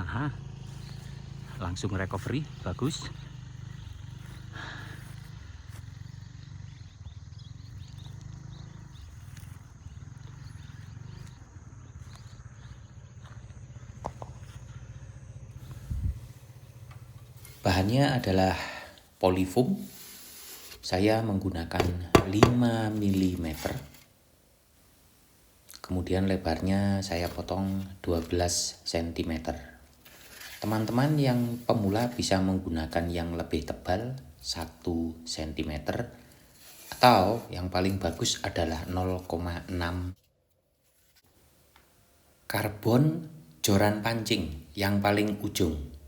Aha, langsung recovery, bagus. Bahannya adalah polyfoam. Saya menggunakan 5 mm. Kemudian lebarnya saya potong 12 cm. Teman-teman yang pemula bisa menggunakan yang lebih tebal 1 cm, atau yang paling bagus adalah 0,6. Karbon joran pancing yang paling ujung.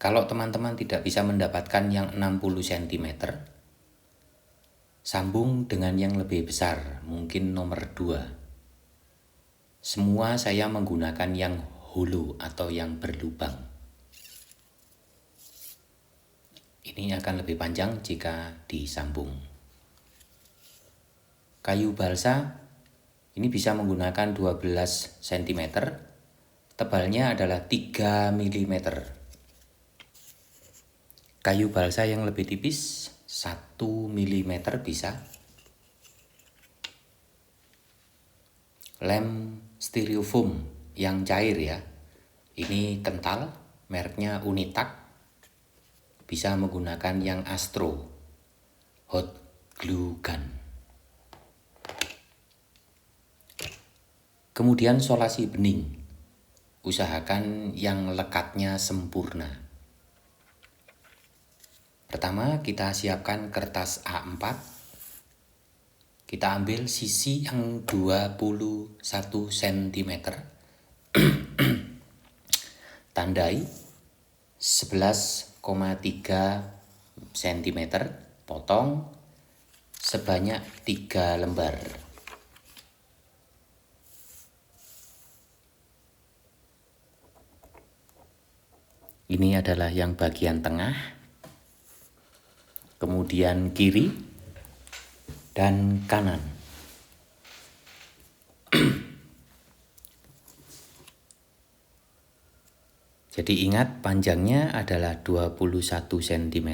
Kalau teman-teman tidak bisa mendapatkan yang 60 cm, sambung dengan yang lebih besar, mungkin nomor 2. Semua saya menggunakan yang hollow atau yang berlubang. Ini akan lebih panjang jika disambung. Kayu balsa ini bisa menggunakan 12 cm, tebalnya adalah 3 mm. Kayu balsa yang lebih tipis 1 mm bisa. Lem styrofoam yang cair ya, ini kental, mereknya Unitak. Bisa menggunakan yang Astro hot glue gun. Kemudian solasi bening, usahakan yang lekatnya sempurna. Pertama kita siapkan kertas A4. Kita ambil sisi yang 21 cm. Tandai 11,3 cm. Potong sebanyak 3 lembar. Ini adalah yang bagian tengah. Kemudian kiri dan kanan. Jadi ingat, panjangnya adalah 21 cm,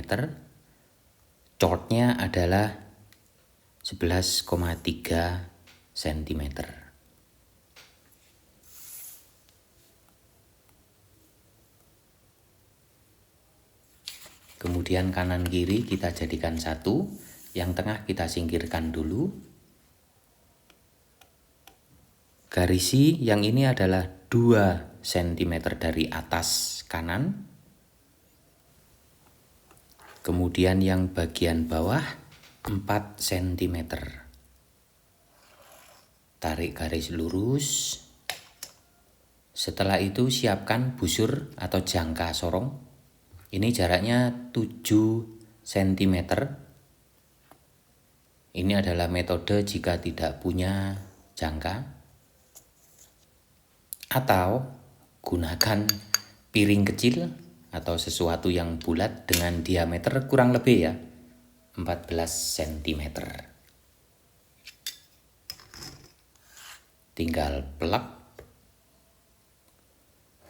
chordnya adalah 11,3 cm. Kemudian kanan kiri kita jadikan satu, yang tengah kita singkirkan dulu. Garisi yang ini adalah 2 cm dari atas kanan. Kemudian yang bagian bawah 4 cm. Tarik garis lurus. Setelah itu siapkan busur atau jangka sorong. Ini jaraknya 7 cm. Ini adalah metode jika tidak punya jangka. Atau gunakan piring kecil atau sesuatu yang bulat dengan diameter kurang lebih ya 14 cm. Tinggal plak,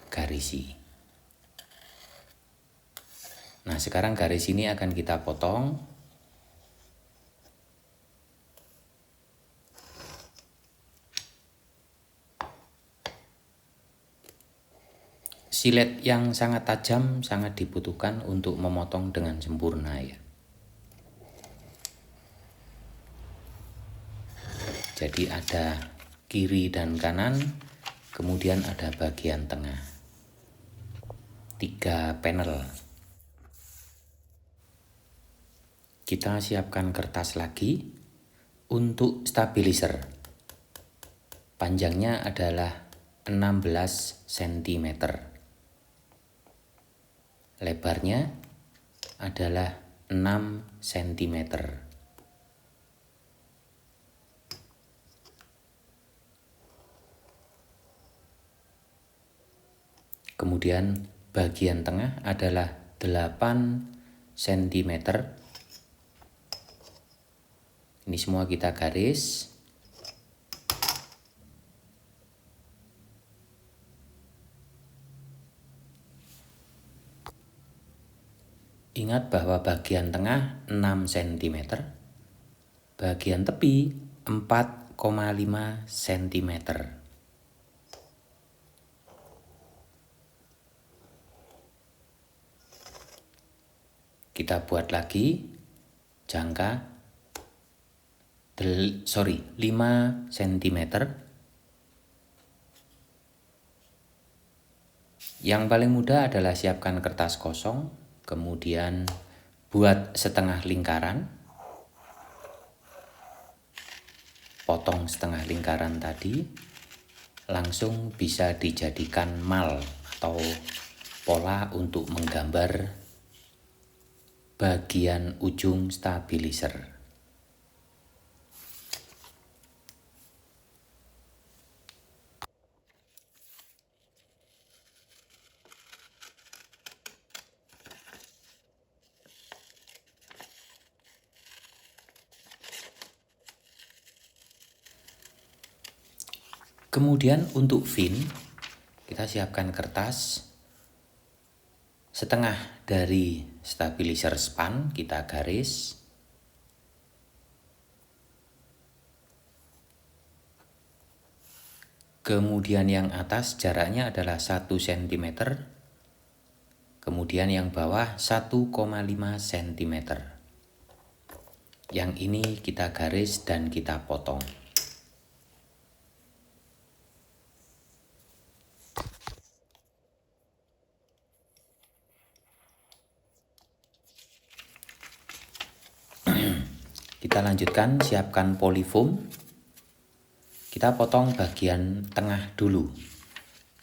garisi. Nah, sekarang garis ini akan kita potong. Silet yang sangat tajam sangat dibutuhkan untuk memotong dengan sempurna ya. Jadi ada kiri dan kanan, kemudian ada bagian tengah. 3 panel. Kita siapkan kertas lagi untuk stabilizer. Panjangnya adalah 16 cm. Lebarnya adalah 6 cm. Kemudian bagian tengah adalah 8 cm. Ini semua kita garis. Ingat bahwa bagian tengah 6 cm, bagian tepi 4,5 cm. Kita buat lagi jangka 5 cm. Yang paling mudah adalah siapkan kertas kosong, kemudian buat setengah lingkaran, potong setengah lingkaran tadi, langsung bisa dijadikan mal atau pola untuk menggambar bagian ujung stabilizer. Kemudian untuk fin, kita siapkan kertas, setengah dari stabilizer span kita garis, kemudian yang atas jaraknya adalah 1 cm, kemudian yang bawah 1,5 cm. Yang ini kita garis dan kita potong. Kita lanjutkan, siapkan polyfoam. Kita potong bagian tengah dulu,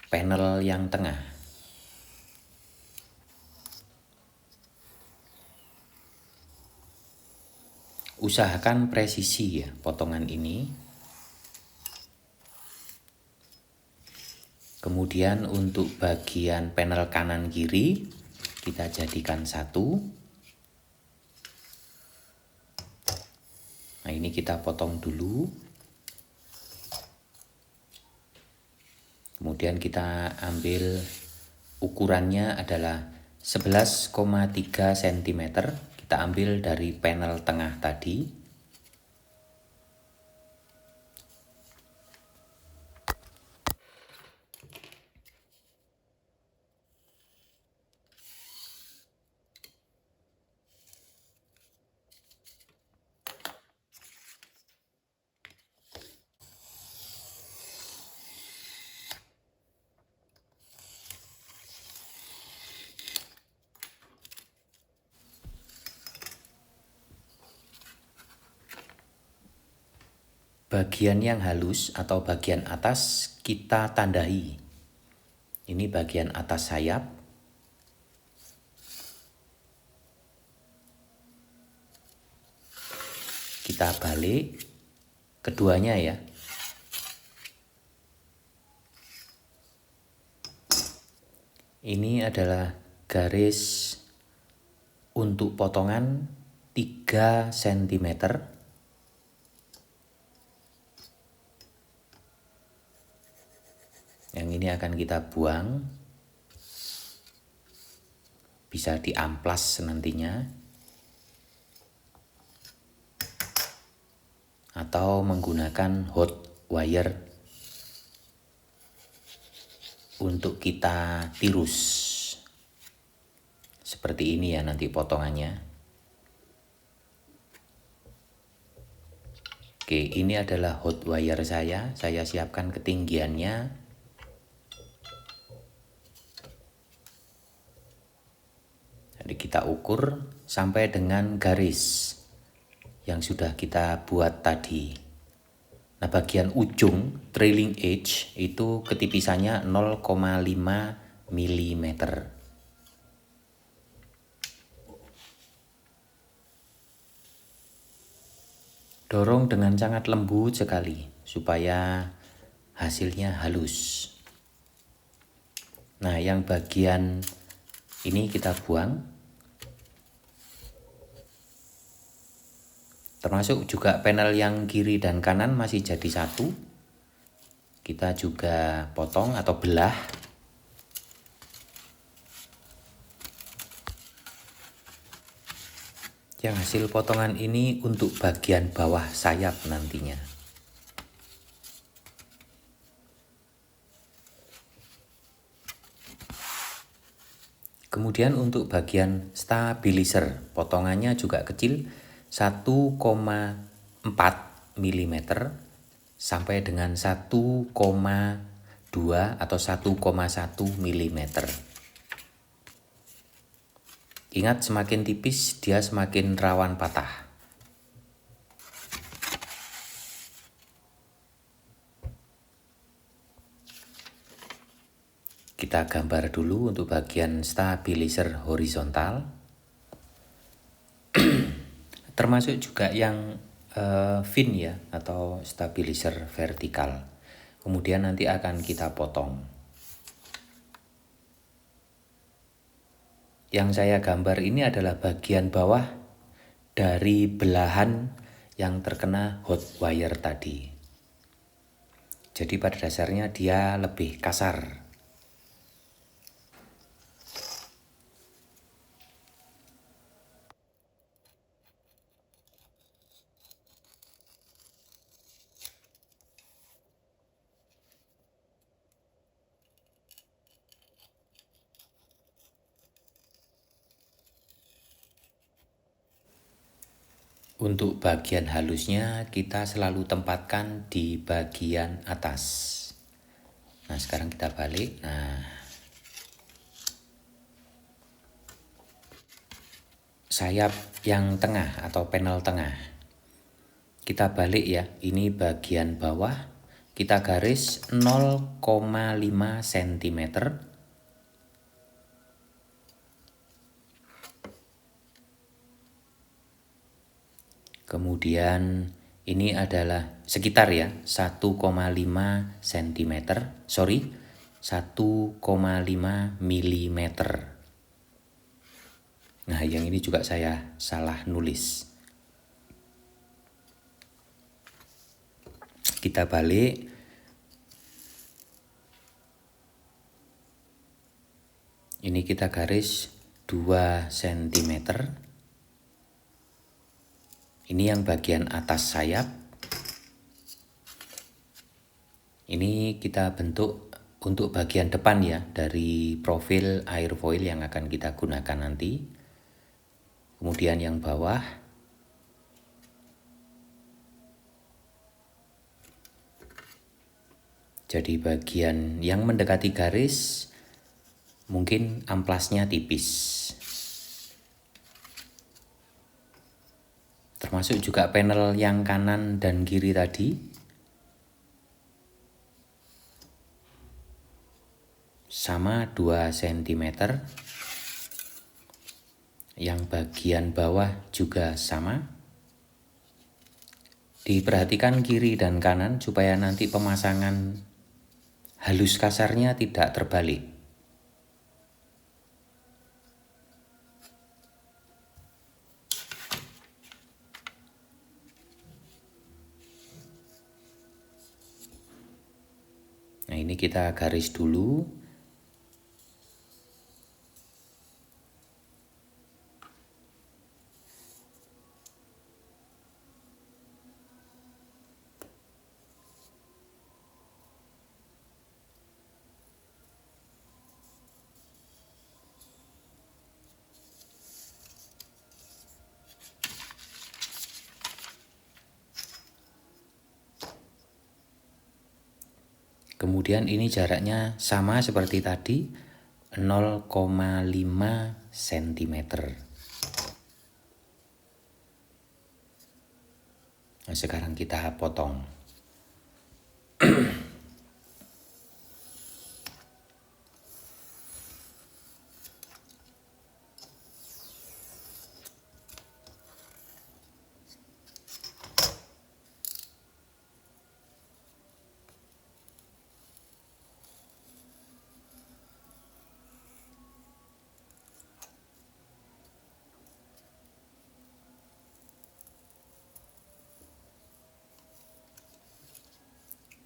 panel yang tengah. Usahakan presisi ya potongan ini. Kemudian untuk bagian panel kanan kiri kita jadikan satu. Nah, ini kita potong dulu. Kemudian kita ambil ukurannya adalah 11,3 cm. Kita ambil dari panel tengah tadi. Bagian yang halus atau bagian atas kita tandai. Ini bagian atas sayap. Kita balik keduanya ya. Ini adalah garis untuk potongan 3 cm. Yang ini akan kita buang, bisa diamplas nantinya, atau menggunakan hot wire untuk kita tirus. Seperti ini ya nanti potongannya. Oke, ini adalah hot wire saya siapkan ketinggiannya. Jadi kita ukur sampai dengan garis yang sudah kita buat tadi. Nah, bagian ujung trailing edge itu ketipisannya 0,5 mm. Dorong dengan sangat lembut sekali supaya hasilnya halus. Nah, yang bagian ini kita buang. Termasuk juga panel yang kiri dan kanan masih jadi satu. Kita juga potong atau belah. Yang hasil potongan ini untuk bagian bawah sayap nantinya. Kemudian untuk bagian stabilizer, potongannya juga kecil, 1,4 mm sampai dengan 1,2 atau 1,1 mm. Ingat, semakin tipis dia semakin rawan patah. Kita gambar dulu untuk bagian stabilizer horizontal. Termasuk juga yang fin ya, atau stabilizer vertikal. Kemudian nanti akan kita potong. Yang saya gambar ini adalah bagian bawah dari belahan yang terkena hot wire tadi. Jadi pada dasarnya dia lebih kasar. Untuk bagian halusnya kita selalu tempatkan di bagian atas. Nah, sekarang kita balik. Nah, sayap yang tengah atau panel tengah kita balik ya. Ini bagian bawah, kita garis 0,5 cm. Kemudian ini adalah sekitar ya 1,5 cm. Sorry, 1,5 mm. Nah, yang ini juga saya salah nulis. Kita balik. Ini kita garis 2 cm. Ini yang bagian atas sayap. Ini kita bentuk untuk bagian depan ya, dari profil airfoil yang akan kita gunakan nanti. Kemudian yang bawah. Jadi bagian yang mendekati garis mungkin amplasnya tipis. Termasuk juga panel yang kanan dan kiri tadi. Sama 2 cm. Yang bagian bawah juga sama. Diperhatikan kiri dan kanan supaya nanti pemasangan halus kasarnya tidak terbalik. Nah, ini kita garis dulu. Kemudian ini jaraknya sama seperti tadi, 0,5 cm. Nah, sekarang kita potong.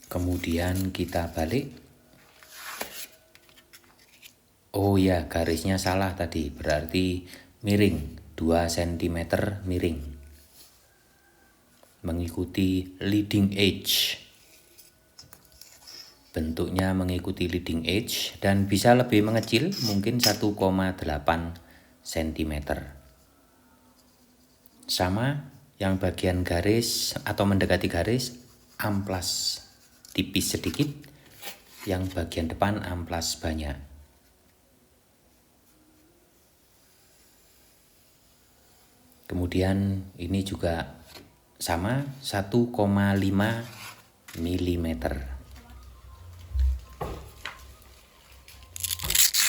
Kemudian kita balik. Oh ya, garisnya salah tadi, berarti miring. 2 cm miring mengikuti leading edge. Bentuknya mengikuti leading edge dan bisa lebih mengecil, mungkin 1,8 cm. Sama, yang bagian garis atau mendekati garis amplas tipis sedikit, yang bagian depan amplas banyak. Kemudian ini juga sama, 1,5 mm.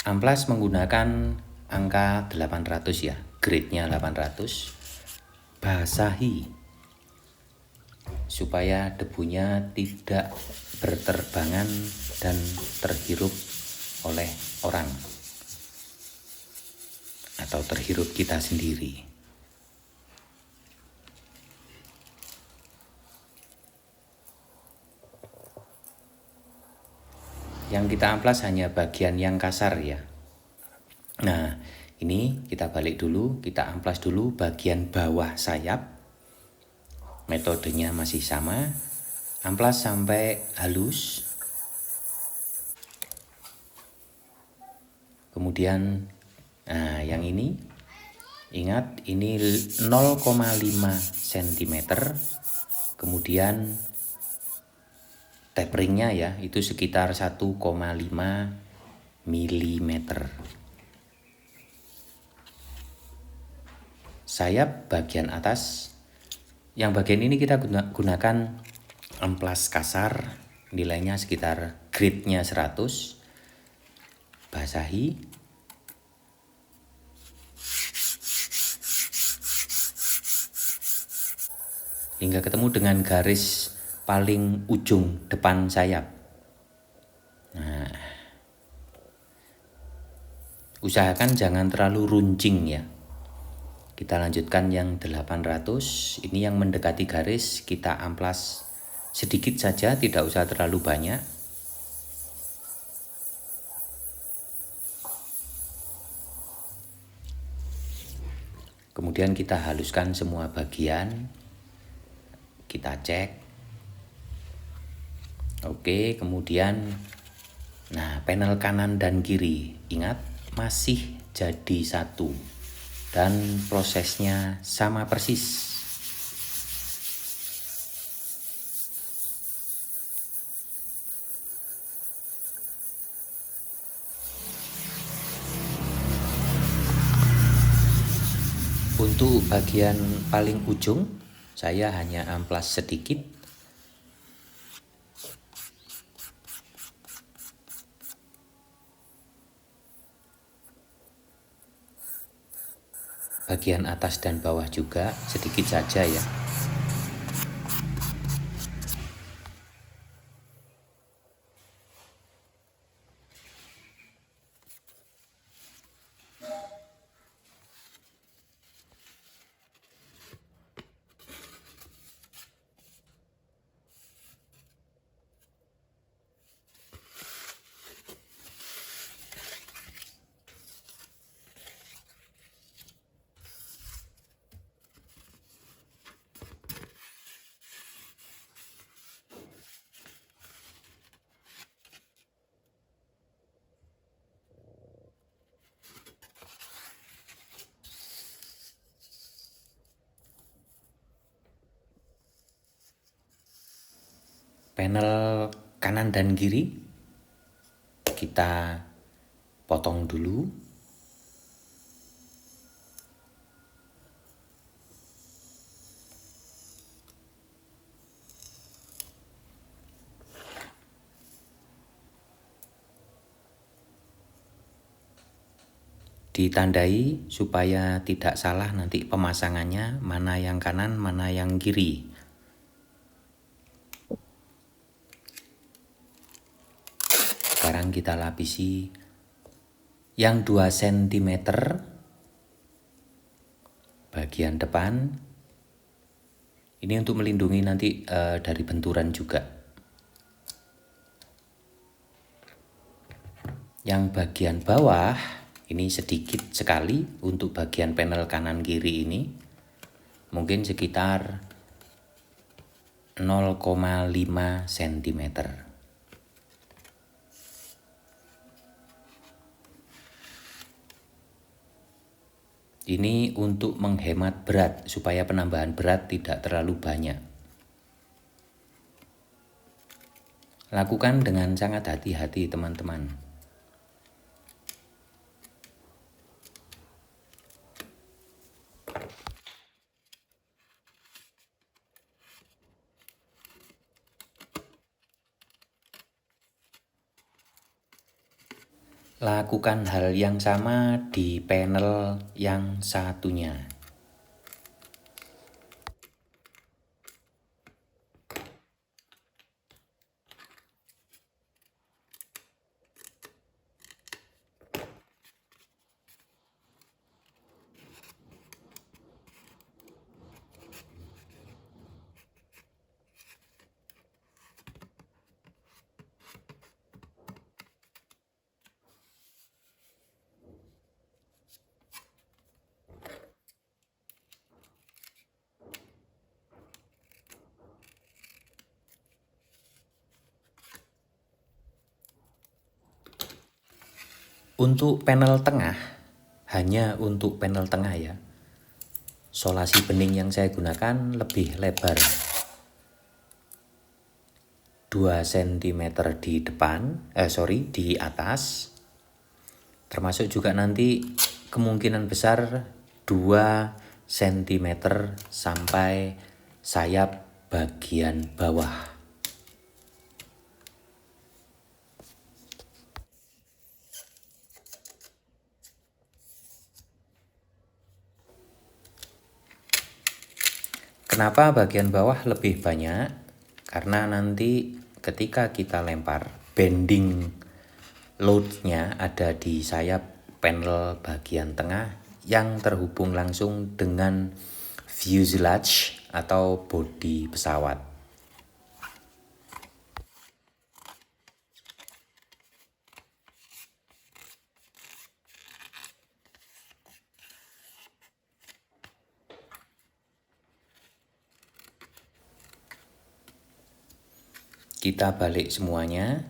Amplas menggunakan angka 800 ya, grade-nya 800. Basahi supaya debunya tidak berterbangan dan terhirup oleh orang atau terhirup kita sendiri. Yang kita amplas hanya bagian yang kasar ya. Nah, ini kita balik dulu, kita amplas dulu bagian bawah sayap. Metodenya masih sama, amplas sampai halus. Kemudian, nah yang ini, ingat ini 0,5 cm. Kemudian taperingnya ya, itu sekitar 1,5 mm. Sayap bagian atas, yang bagian ini kita gunakan amplas kasar, nilainya sekitar grade-nya 100. Basahi. Hingga ketemu dengan garis paling ujung depan sayap. Nah, usahakan jangan terlalu runcing ya. Kita lanjutkan yang 800. Ini yang mendekati garis, kita amplas sedikit saja, tidak usah terlalu banyak. Kemudian kita haluskan semua bagian. Kita cek. Oke, kemudian nah, panel kanan dan kiri, ingat masih jadi satu dan prosesnya sama persis. Untuk bagian paling ujung saya hanya amplas sedikit. Bagian atas dan bawah juga sedikit saja ya. Panel kanan dan kiri kita potong dulu. Ditandai supaya tidak salah nanti pemasangannya, mana yang kanan, mana yang kiri. Sekarang kita lapisi yang 2 cm bagian depan. Ini untuk melindungi nanti dari benturan juga. Yang bagian bawah Ini sedikit sekali untuk bagian panel kanan kiri ini, mungkin sekitar 0,5 cm. Ini untuk menghemat berat, supaya penambahan berat tidak terlalu banyak. Lakukan dengan sangat hati-hati teman-teman. Lakukan hal yang sama di panel yang satunya. Untuk panel tengah, hanya untuk panel tengah ya, solasi bening yang saya gunakan lebih lebar, 2 cm di depan, di atas, termasuk juga nanti kemungkinan besar 2 cm sampai sayap bagian bawah. Kenapa bagian bawah lebih banyak? Karena nanti ketika kita lempar, bending load-nya ada di sayap panel bagian tengah yang terhubung langsung dengan fuselage atau bodi pesawat. Kita balik semuanya.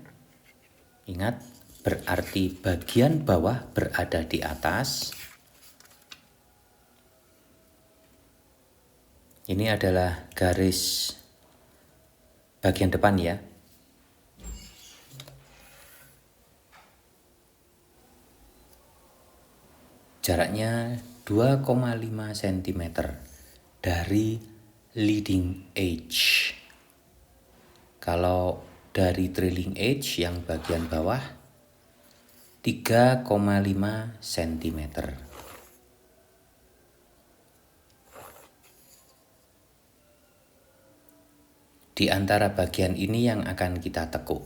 Ingat, berarti bagian bawah berada di atas. Ini adalah garis bagian depan ya. Jaraknya 2,5 cm dari leading edge. Kalau dari trailing edge yang bagian bawah 3,5 cm. Di antara bagian ini yang akan kita tekuk.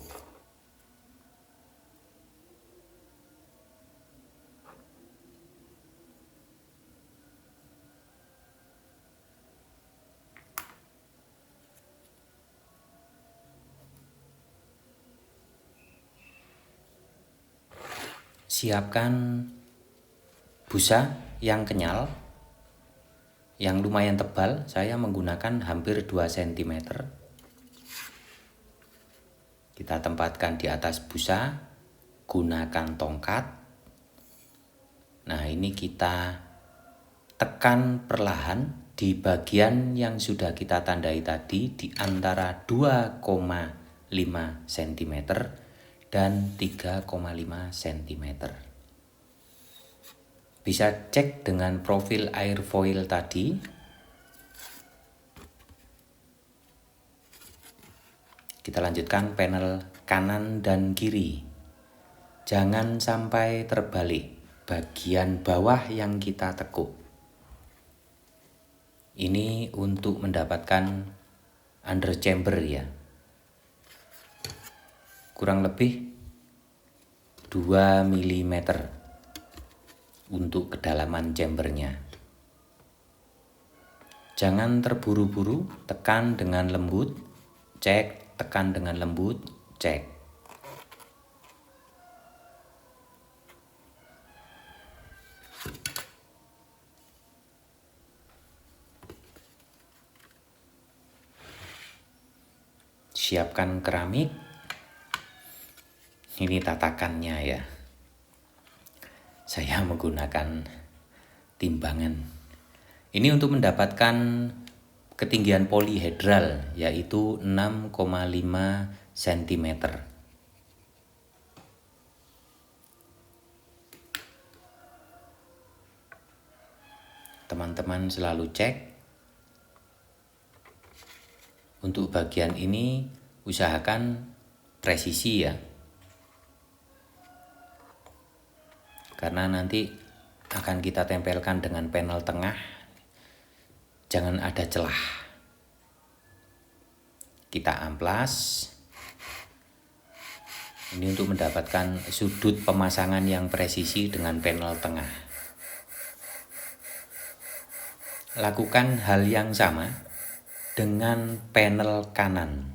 Siapkan busa yang kenyal, yang lumayan tebal. Saya menggunakan hampir 2 cm. Kita tempatkan di atas busa, gunakan tongkat. Nah, ini kita tekan perlahan di bagian yang sudah kita tandai tadi di antara 2,5 cm dan 3,5 cm. Bisa cek dengan profil airfoil tadi. Kita lanjutkan panel kanan dan kiri. Jangan sampai terbalik bagian bawah yang kita tekuk. Ini untuk mendapatkan under chamber ya. Kurang lebih 2 mm untuk kedalaman chambernya. Jangan terburu-buru, tekan dengan lembut, cek, tekan dengan lembut, cek. siapkan keramik. Ini tatakannya ya. Saya menggunakan timbangan. Ini untuk mendapatkan ketinggian polihedral yaitu 6,5 cm. Teman-teman selalu cek. Untuk bagian ini usahakan presisi ya. Karena nanti akan kita tempelkan dengan panel tengah. Jangan ada celah. Kita amplas. Ini untuk mendapatkan sudut pemasangan yang presisi dengan panel tengah. Lakukan hal yang sama dengan panel kanan.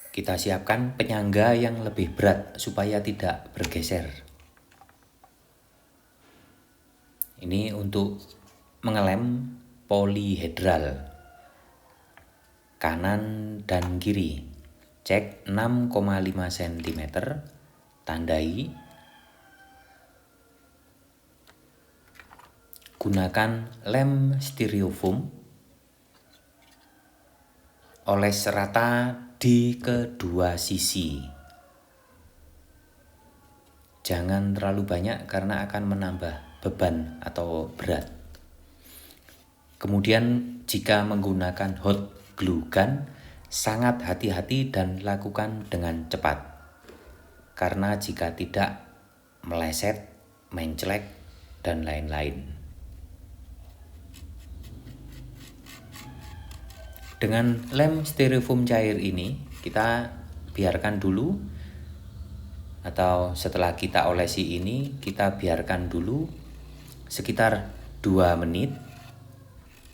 Kita siapkan penyangga yang lebih berat supaya tidak bergeser. Ini untuk mengelem polihedral kanan dan kiri. Cek 6,5 cm, tandai. Gunakan lem styrofoam. Oles rata di kedua sisi. Jangan terlalu banyak karena akan menambah beban atau berat. Kemudian jika menggunakan hot glue gun, sangat hati-hati dan lakukan dengan cepat. Karena jika tidak, meleset, menclek, dan lain-lain. Dengan lem styrofoam cair ini kita biarkan dulu, atau setelah kita olesi ini kita biarkan dulu sekitar 2 menit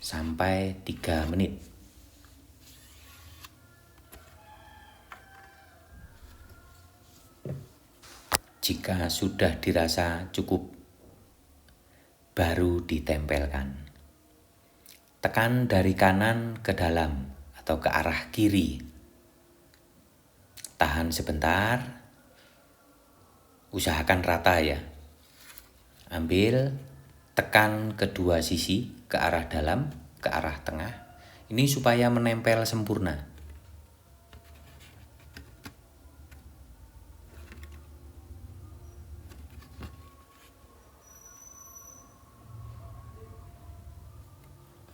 sampai 3 menit. Jika sudah dirasa cukup, baru ditempelkan. Tekan dari kanan ke dalam atau ke arah kiri. Tahan sebentar. Usahakan rata ya. Ambil, tekan kedua sisi ke arah dalam, ke arah tengah. Ini supaya menempel sempurna.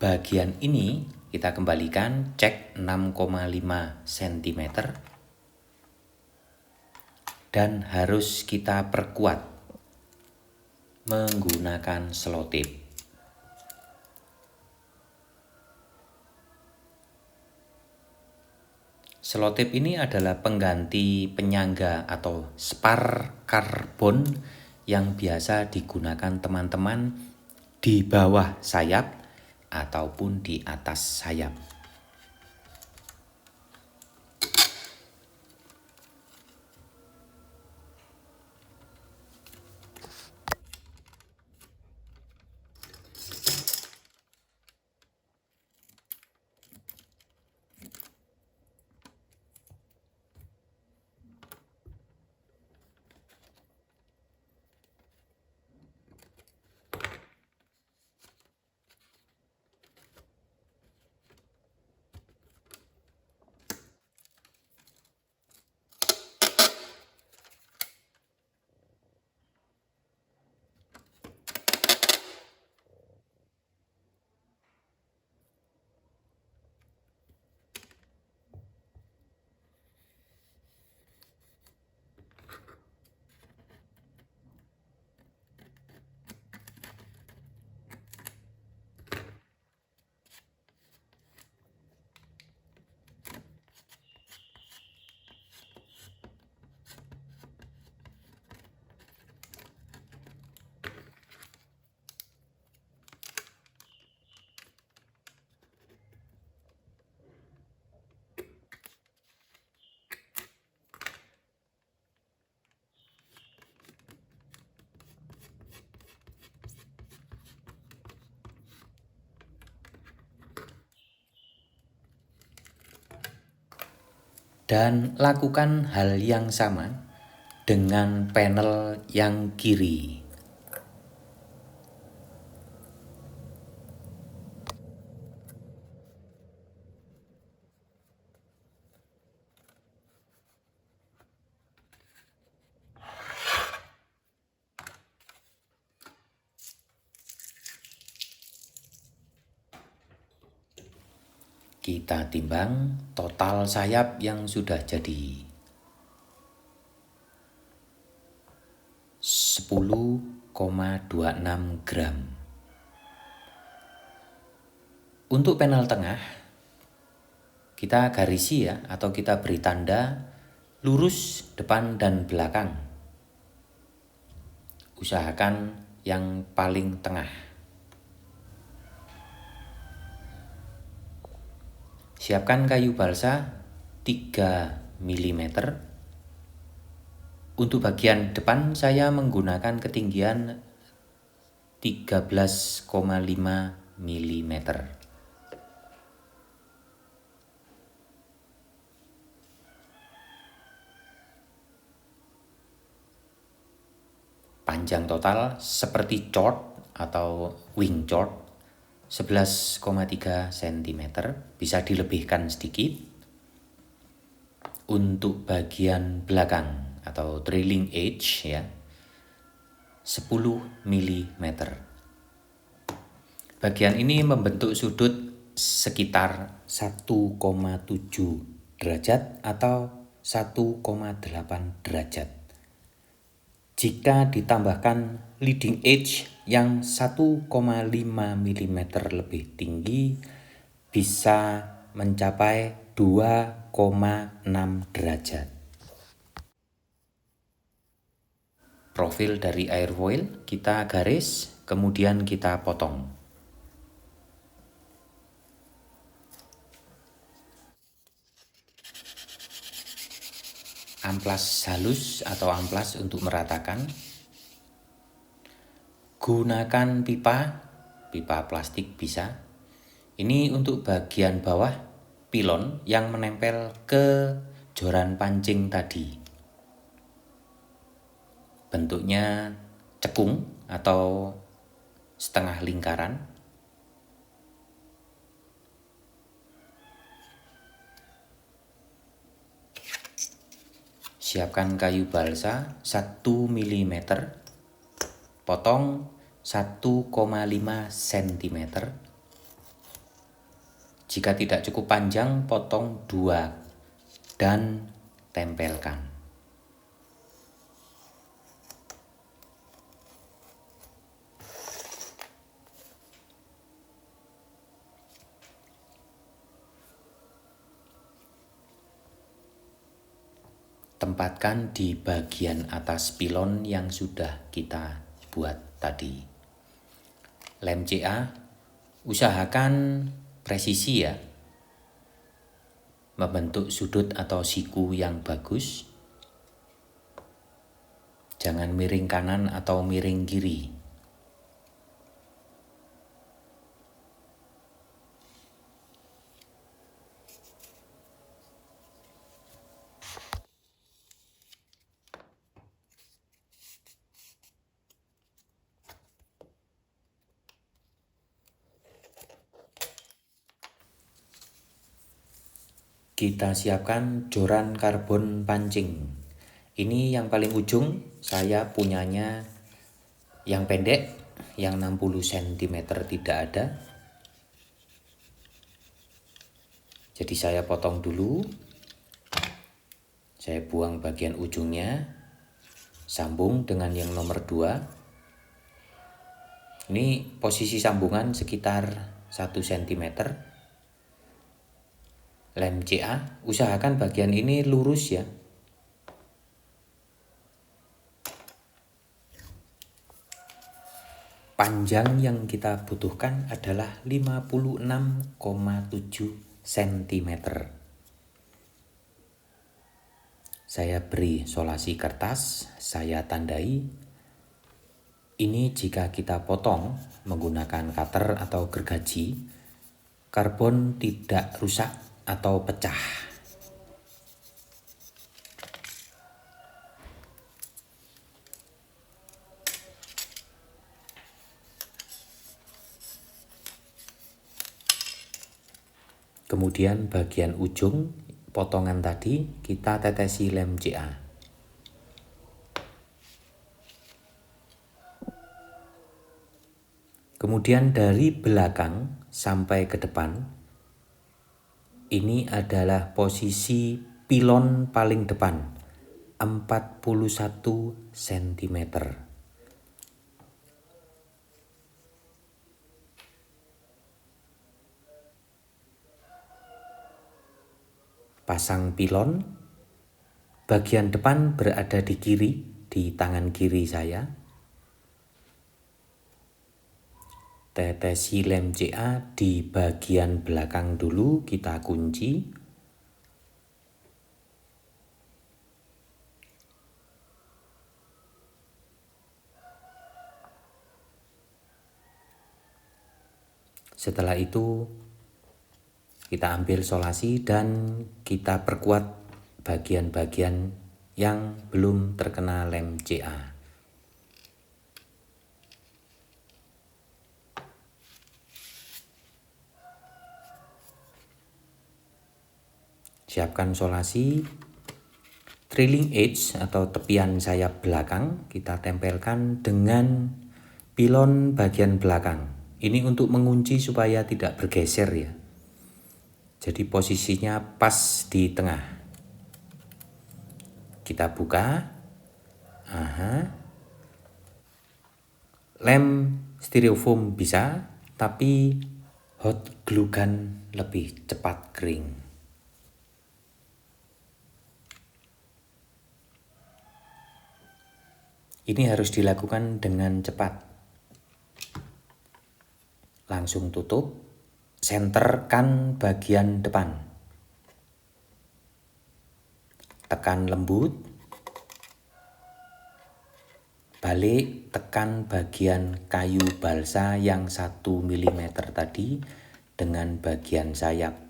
Bagian ini kita kembalikan, cek 6,5 cm. Dan harus kita perkuat menggunakan selotip. Selotip ini adalah pengganti penyangga atau spar karbon yang biasa digunakan teman-teman di bawah sayap ataupun di atas sayap. Dan lakukan hal yang sama dengan panel yang kiri. Kita timbang total sayap yang sudah jadi. 10,26 gram. Untuk panel tengah, kita garisi ya, atau kita beri tanda lurus depan dan belakang. Usahakan yang paling tengah. Siapkan kayu balsa 3 mm. Untuk bagian depan saya menggunakan ketinggian 13,5 mm. Panjang total seperti chord atau wing chord 11,3 cm, bisa dilebihkan sedikit. Untuk bagian belakang atau trailing edge ya, 10 mm. Bagian ini membentuk sudut sekitar 1,7 derajat atau 1,8 derajat. Jika ditambahkan leading edge yang 1,5 mm lebih tinggi, bisa mencapai 2,6 derajat. Profil dari airfoil kita garis, kemudian kita potong. Amplas halus atau amplas untuk meratakan. Gunakan pipa plastik bisa. Ini untuk bagian bawah pilon yang menempel ke joran pancing tadi. Bentuknya cekung atau setengah lingkaran. Siapkan kayu balsa 1 mm, potong 1,5 cm. Jika tidak cukup panjang, potong 2 dan tempelkan. Tempatkan di bagian atas pilon yang sudah kita buat tadi. Lem CA, usahakan presisi ya, membentuk sudut atau siku yang bagus. Jangan miring kanan atau miring kiri. Kita siapkan joran karbon pancing. Ini yang paling ujung, saya punyanya yang pendek, yang 60 cm tidak ada. Jadi saya potong dulu. Saya buang bagian ujungnya, sambung dengan yang nomor 2. Ini posisi sambungan sekitar 1 cm. Lem CA, usahakan bagian ini lurus ya. Panjang yang kita butuhkan adalah 56,7 cm. Saya beri solasi kertas, saya tandai. Ini jika kita potong menggunakan cutter atau gergaji, karbon tidak rusak atau pecah. Kemudian bagian ujung potongan tadi kita tetesi lem CA. Kemudian dari belakang sampai ke depan, ini adalah posisi pilon paling depan, 41 cm. Pasang pilon, bagian depan berada di kiri, di tangan kiri saya. Tetesi lem CA di bagian belakang dulu, kita kunci. Setelah itu kita ambil solasi dan kita perkuat bagian-bagian yang belum terkena lem CA. Siapkan solasi, trailing edge atau tepian sayap belakang kita tempelkan dengan pilon bagian belakang. Ini untuk mengunci supaya tidak bergeser ya. Jadi posisinya pas di tengah. Kita buka. Lem styrofoam bisa, tapi hot glue gun lebih cepat kering. Ini harus dilakukan dengan cepat. Langsung tutup. Senterkan bagian depan. Tekan lembut. Balik, tekan bagian kayu balsa yang 1 mm tadi dengan bagian sayap.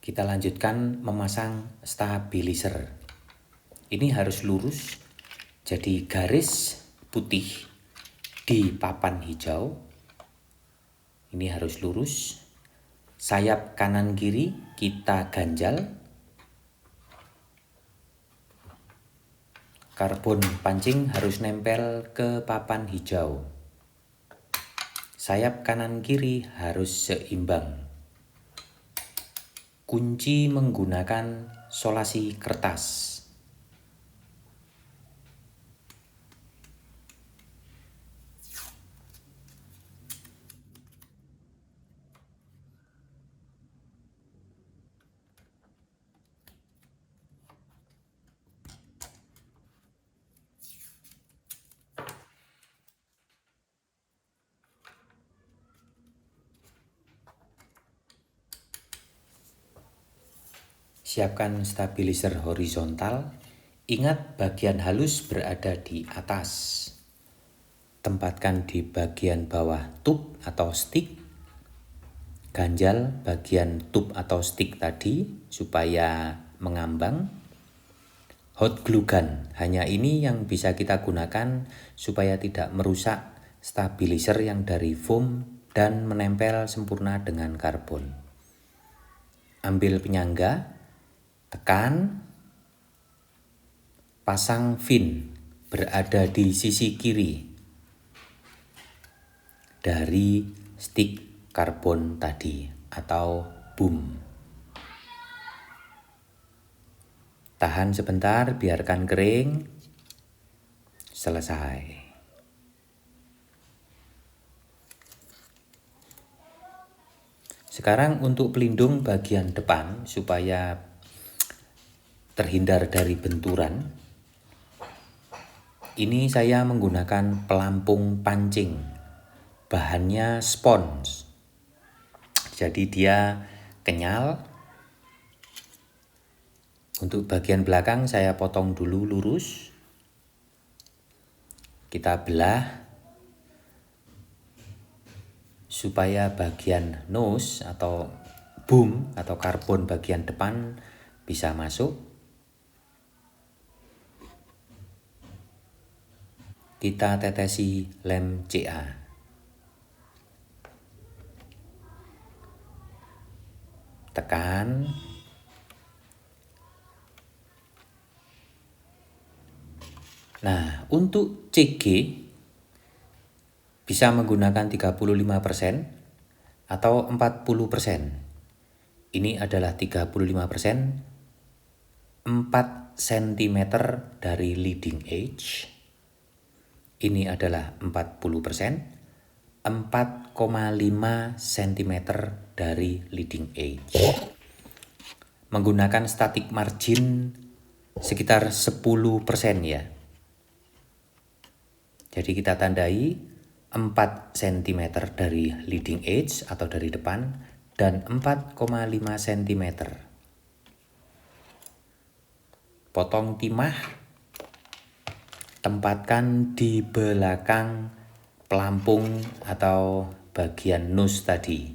Kita lanjutkan memasang stabilizer. Ini harus lurus, jadi garis putih di papan hijau. Ini harus lurus. Sayap kanan kiri kita ganjal. Karbon pancing harus nempel ke papan hijau. Sayap kanan kiri harus seimbang. Kunci menggunakan solasi kertas. Siapkan stabilizer horizontal. Ingat bagian halus berada di atas. Tempatkan di bagian bawah tube atau stick. Ganjal bagian tube atau stick tadi supaya mengambang. Hot glue gun, hanya ini yang bisa kita gunakan supaya tidak merusak stabilizer yang dari foam dan menempel sempurna dengan karbon. Ambil penyangga. Tekan, pasang fin berada di sisi kiri dari stick karbon tadi atau boom. Tahan sebentar, biarkan kering. Selesai. Sekarang untuk pelindung bagian depan supaya terhindar dari benturan, ini saya menggunakan pelampung pancing. Bahannya spons. Jadi dia kenyal. Untuk bagian belakang saya potong dulu lurus. Kita belah supaya bagian nose atau boom atau karbon bagian depan bisa masuk. Kita tetesi lem CA. Tekan. Nah, untuk CG bisa menggunakan 35% atau 40%. Ini adalah 35%, 4 cm dari leading edge. Ini adalah 40%, 4,5 cm dari leading edge. Menggunakan static margin sekitar 10% ya. Jadi kita tandai 4 cm dari leading edge atau dari depan dan 4,5 cm. Potong timah. Tempatkan di belakang pelampung atau bagian nus tadi.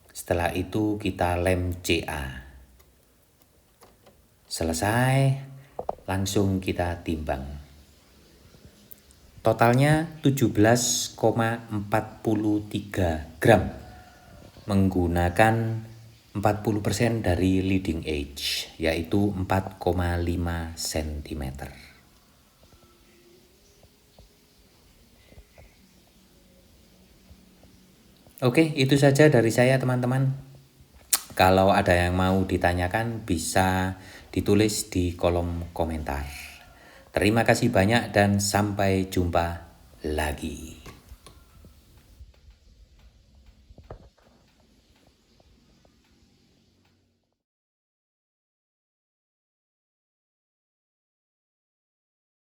Setelah itu kita lem CA. Selesai, langsung kita timbang. Totalnya 17,43 gram menggunakan 40% dari leading edge, yaitu 4,5 cm. Oke, itu saja dari saya teman-teman. Kalau ada yang mau ditanyakan bisa ditulis di kolom komentar. Terima kasih banyak dan sampai jumpa lagi.